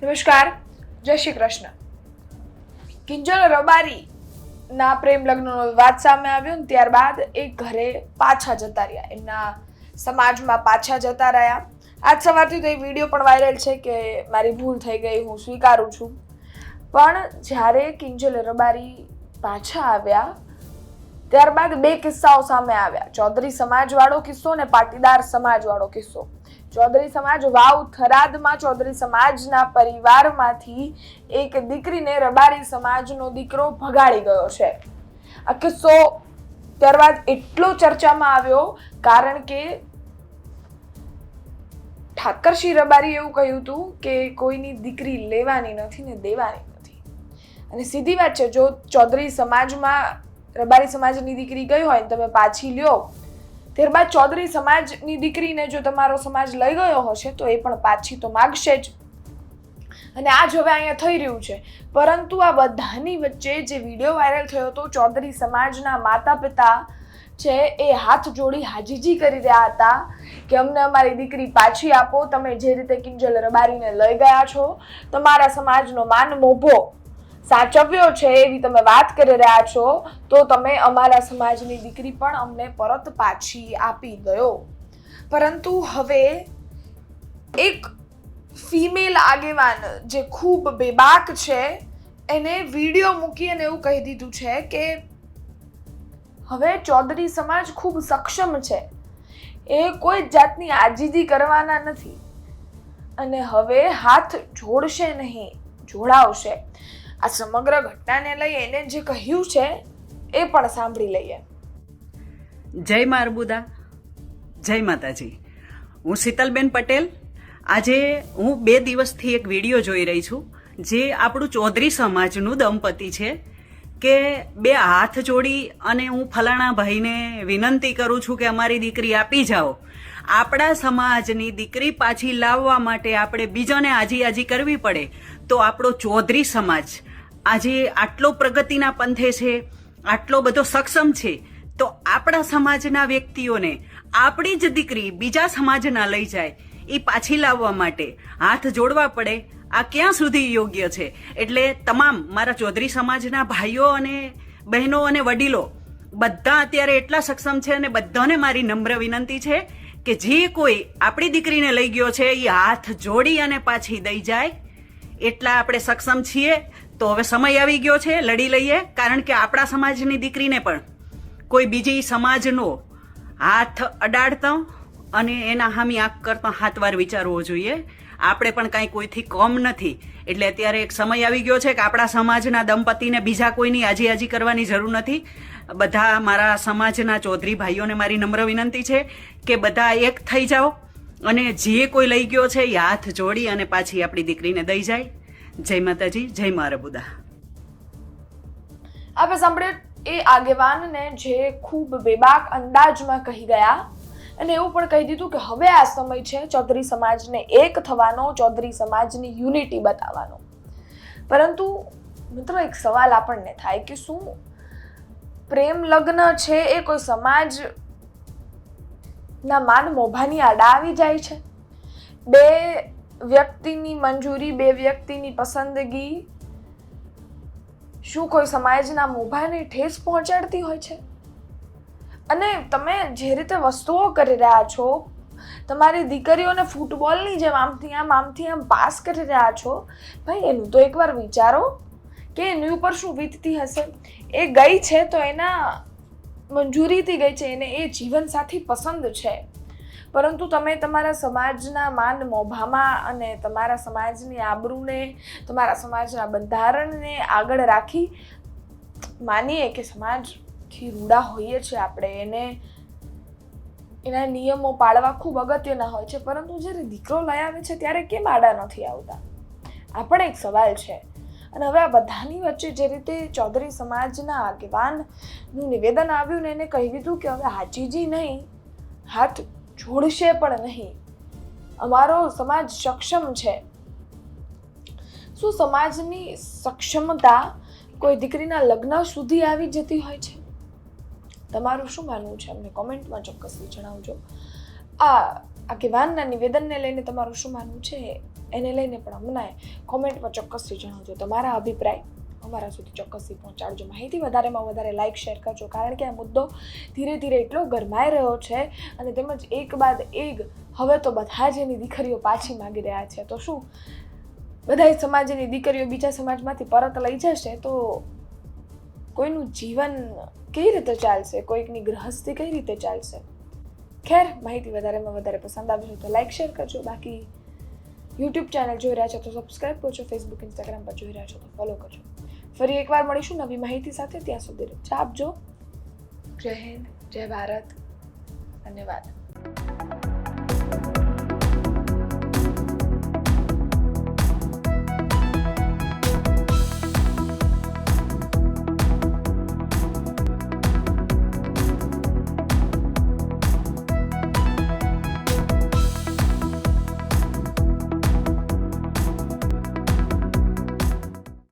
નમસ્કાર, જય શ્રી કૃષ્ણ. કિંજલ રબારીના પ્રેમ લગ્નનો વાત સામે આવ્યો ને ત્યારબાદ એ ઘરે પાછા જતા રહ્યા, એમના સમાજમાં પાછા જતા રહ્યા. આજ સવારથી તો એ વિડીયો પણ વાયરલ છે કે મારી ભૂલ થઈ ગઈ, હું સ્વીકારું છું. પણ જ્યારે કિંજલ રબારી પાછા આવ્યા ત્યારબાદ બે કિસ્સાઓ સામે આવ્યા, ચૌધરી સમાજવાળો કિસ્સો ને પાટીદાર સમાજવાળો કિસ્સો. ચૌધરી સમાજ વાવ થરાદમાં ચૌધરી સમાજના પરિવારમાંથી એક દીકરીને રબારી સમાજનો દીકરો ભગાડી ગયો છે. આ કિસ્સો ત્યારબાદ એટલો ચર્ચામાં આવ્યો કારણ કે ઠાકરસિંહ રબારી એવું કહ્યું હતું કે કોઈની દીકરી લેવાની નથી ને દેવાની નથી. અને સીધી વાત છે, જો ચૌધરી સમાજમાં રબારી સમાજની દીકરી ગઈ હોય ને તમે પાછી લ્યો, ત્યારબાદ ચૌધરી સમાજની દીકરીને જો તમારો સમાજ લઈ ગયો હશે તો એ પણ પાછી તો માગશે જ. અને આ જ હવે અહીંયા થઈ રહ્યું છે. પરંતુ આ બધાની વચ્ચે જે વિડીયો વાયરલ થયો હતો, ચૌધરી સમાજના માતા પિતા છે એ હાથ જોડી હાજીજી કરી રહ્યા હતા કે અમને અમારી દીકરી પાછી આપો, તમે જે રીતે કિંજલ રબારીને લઈ ગયા છો, તમારા સમાજનો માન મોભો સાચવ્યો છે એવી તમે વાત કરી રહ્યા છો, તો તમે અમારા સમાજની દીકરી પણ અમને પરત પાછી આપી દો. પરંતુ હવે એક ફિમેલ આગેવાન જે ખૂબ બેબાક છે એને વિડીયો મૂકી અને એવું કહી દીધું છે કે હવે ચૌધરી સમાજ ખૂબ સક્ષમ છે, એ કોઈ જાતની આજીજી કરવાના નથી અને હવે હાથ જોડશે નહીં, જોડાવશે. આ સમગ્ર ઘટનાને લઈ એને જે કહ્યું છે એ પણ સાંભળી લઈએ. જય મારબુદા, જય માતાજી. હું શીતલબેન પટેલ. આજે હું 2 દિવસથી એક વિડીયો જોઈ રહી છું જે આપણું ચૌધરી સમાજનું દંપતી છે કે બે હાથ જોડી અને હું ફલાણા ભાઈને વિનંતી કરું છું કે અમારી દીકરી આપી જાઓ. આપણા સમાજની દીકરી પાછી લાવવા માટે આપણે બીજાને આજી કરવી પડે તો આપણો ચૌધરી સમાજ આજે આટલો પ્રગતિના પંથે છે, આટલો બધો સક્ષમ છે, તો આપણા સમાજના વ્યક્તિઓને આપણી જ દીકરી બીજા સમાજના લઈ જાય એ પાછી લાવવા માટે હાથ જોડવા પડે. આ ક્યાં સુધી યોગ્ય છે? એટલે તમામ મારા ચૌધરી સમાજના ભાઈઓ અને બહેનો અને વડીલો બધા અત્યારે એટલા સક્ષમ છે અને બધાને મારી નમ્ર વિનંતી છે કે જે કોઈ આપણી દીકરીને લઈ ગયો છે એ હાથ જોડી અને પાછી દઈ જાય. એટલા આપણે સક્ષમ છીએ. તો હવે સમય આવી ગયો છે, લડી લઈએ. કારણ કે આપણા સમાજની દીકરીને પણ કોઈ બીજી સમાજનો હાથ અડાડતો અને એના હામી આંખ કરતો 7 વાર વિચારવો જોઈએ. આપણે પણ કાંઈ કોઈથી કમ નથી. એટલે અત્યારે એક સમય આવી ગયો છે કે આપણા સમાજના દંપતીને બીજા કોઈની આજી કરવાની જરૂર નથી. બધા મારા સમાજના ચૌધરી ભાઈઓને મારી નમ્ર વિનંતી છે કે બધા એક થઈ જાઓ અને જે કોઈ લઈ ગયો છે એ હાથ જોડી અને પાછી આપણી દીકરીને દઈ જાય. જય માતાજી, જય મારબુદા. આપણે સાંભળ્યું એ આગેવાનને જે ખૂબ બેબાક અંદાજમાં કહી ગયા અને એવું પણ કહી દીધું કે હવે આ સમય છે ચૌધરી સમાજને એક થવાનો, ચૌધરી સમાજની યુનિટી બતાવવાનો. પરંતુ મિત્રો એક સવાલ આપણને થાય કે શું પ્રેમ લગ્ન છે એ કોઈ સમાજ ના માન મોભાની આડા આવી જાય છે? બે વ્યક્તિની મંજૂરી, બે વ્યક્તિની પસંદગી શું કોઈ સમાજના મોભાને ઠેસ પહોંચાડતી હોય છે? અને તમે જે રીતે વસ્તુઓ કરી રહ્યા છો, તમારી દીકરીઓને ફૂટબોલની જેમ આમથી આમ પાસ કરી રહ્યા છો, ભાઈ એનું તો એકવાર વિચારો કે એની ઉપર શું વીતતી હશે. એ ગઈ છે તો એના મંજૂરીથી ગઈ છે, એને એ જીવનસાથી પસંદ છે. પરંતુ તમે તમારા સમાજના માન મોભામાં અને તમારા સમાજની આબરૂને, તમારા સમાજના બંધારણને આગળ રાખી, માનીએ કે સમાજથી રૂડા હોઈએ છીએ આપણે, એને એના નિયમો પાળવા ખૂબ અગત્યના હોય છે, પરંતુ જ્યારે દીકરો લઈ આવે છે ત્યારે કેમ આડા નથી આવતા? આ પણ એક સવાલ છે. અને હવે આ બધાની વચ્ચે જે રીતે ચૌધરી સમાજના આગેવાનનું નિવેદન આવ્યું ને એને કહી દીધું કે હવે હાજીજી નહીં, હાથ જોડશે પણ નહીં, અમારો સમાજ સક્ષમ છે. શું સમાજની સક્ષમતા કોઈ દીકરીના લગ્ન સુધી આવી જતી હોય છે? તમારું શું માનવું છે? અમને કોમેન્ટમાં ચોક્કસથી જણાવજો. આ આગેવાનના નિવેદનને લઈને તમારું શું માનવું છે એને લઈને પણ અમને કોમેન્ટમાં ચોક્કસથી જણાવજો. તમારા અભિપ્રાય અમારા સુધી ચોક્કસથી પહોંચાડજો. માહિતી વધારેમાં વધારે લાઇક શેર કરજો, કારણ કે આ મુદ્દો ધીરે ધીરે એટલો ગરમાઈ રહ્યો છે અને તેમજ એક બાદ એક હવે તો બધા જ એની દીકરીઓ પાછી માગી રહ્યા છે. તો શું બધા સમાજની દીકરીઓ બીજા સમાજમાંથી પરત લઈ જશે તો કોઈનું જીવન કઈ રીતે ચાલશે, કોઈકની ગૃહસ્થી કઈ રીતે ચાલશે? ખેર, માહિતી વધારેમાં વધારે પસંદ આવી હોય તો લાઇક શેર કરજો. બાકી યુટ્યુબ ચેનલ જોઈ રહ્યા છો તો સબસ્ક્રાઈબ કરજો, ફેસબુક ઇન્સ્ટાગ્રામ પર જોઈ રહ્યા છો તો ફોલો કરજો. ફરી એકવાર મળીશું નવી માહિતી સાથે. ત્યાં સુધી રજા આપજો. જય હિન્દ, જય ભારત, ધન્યવાદ.